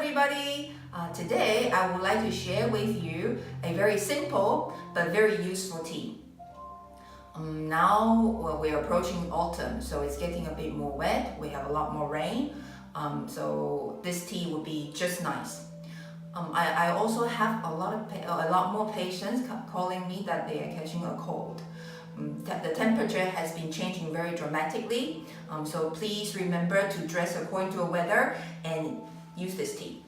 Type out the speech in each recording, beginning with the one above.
everybody! Today I would like to share with you a very simple but very useful tea. Now we're approaching autumn, so it's getting a bit more wet. We have a lot more rain, so this tea would be just nice. I also have a lot more patients calling me that they are catching a cold. The temperature has been changing very dramatically, so please remember to dress according to the weather and use this tea.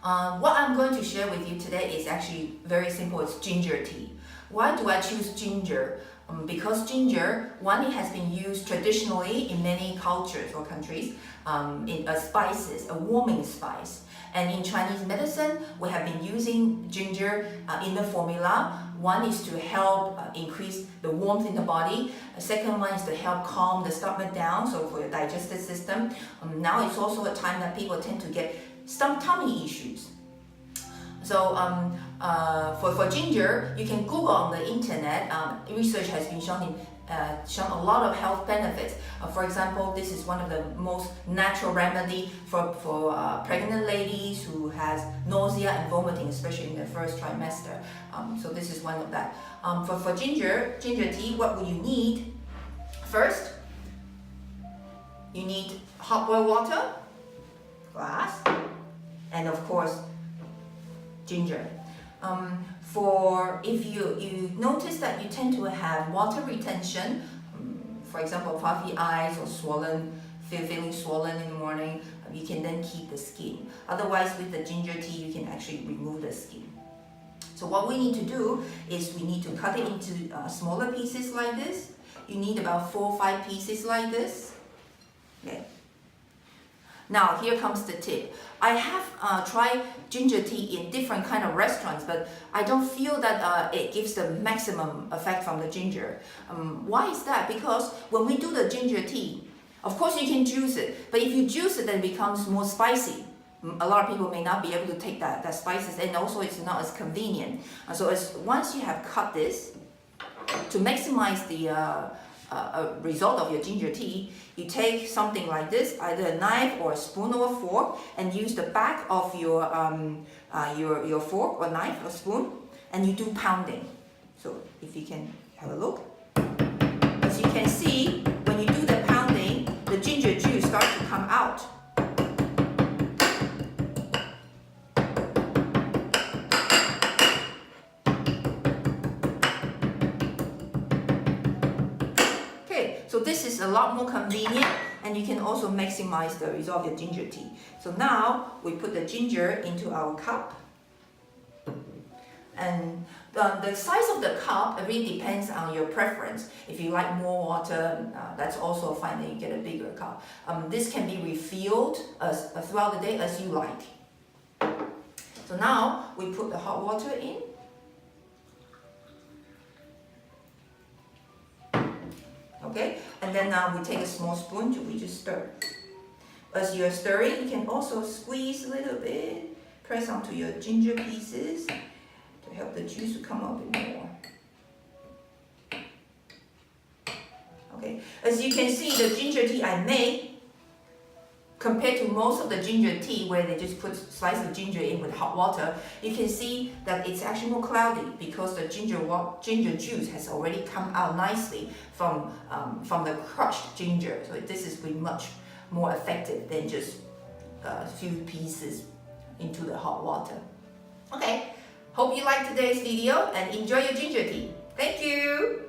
What I'm going to share with you today is actually very simple. It's ginger tea. Why do I choose ginger? Because ginger, one, it has been used traditionally in many cultures or countries as spices, a warming spice. And in Chinese medicine, we have been using ginger in the formula. One is to help increase the warmth in the body. The second one is to help calm the stomach down, so for your digestive system. Now it's also a time that people tend to get some tummy issues. So for ginger, you can Google on the internet. Research has been shown a lot of health benefits. For example, this is one of the most natural remedy for pregnant ladies who has nausea and vomiting, especially in the first trimester. So this is one of that. For ginger tea, what will you need? First, you need hot boiled water, glass, and of course, ginger. If you notice that you tend to have water retention, for example, puffy eyes or feeling swollen in the morning, you can then keep the skin. Otherwise, with the ginger tea, you can actually remove the skin. So what we need to do is we need to cut it into smaller pieces like this. You need about 4 or 5 pieces like this. Okay. Now here comes the tip. I have tried ginger tea in different kind of restaurants, but I don't feel that it gives the maximum effect from the ginger. Why is that? Because when we do the ginger tea, of course you can juice it, but if you juice it, then it becomes more spicy. A lot of people may not be able to take that spices, and also it's not as convenient. So once you have cut this, to maximize the result of your ginger tea, you take something like this, either a knife or a spoon or a fork, and use the back of your fork or knife or spoon, and you do pounding. So if you can have a look, as you can see, when you do the pounding, the ginger juice starts to come out. So this is a lot more convenient, and you can also maximize the result of your ginger tea. So now we put the ginger into our cup, and the size of the cup really depends on your preference. If you like more water, that's also fine, then you get a bigger cup. This can be refilled throughout the day as you like. So now we put the hot water in. Okay, and then now we take a small spoon, we just stir. As you're stirring, you can also squeeze a little bit, press onto your ginger pieces to help the juice to come out a bit more. Okay, as you can see, the ginger tea I made, compared to most of the ginger tea where they just put slice of ginger in with hot water, you can see that it's actually more cloudy because the ginger juice has already come out nicely from the crushed ginger. So this is much more effective than just a few pieces into the hot water. Okay, hope you liked today's video and enjoy your ginger tea. Thank you!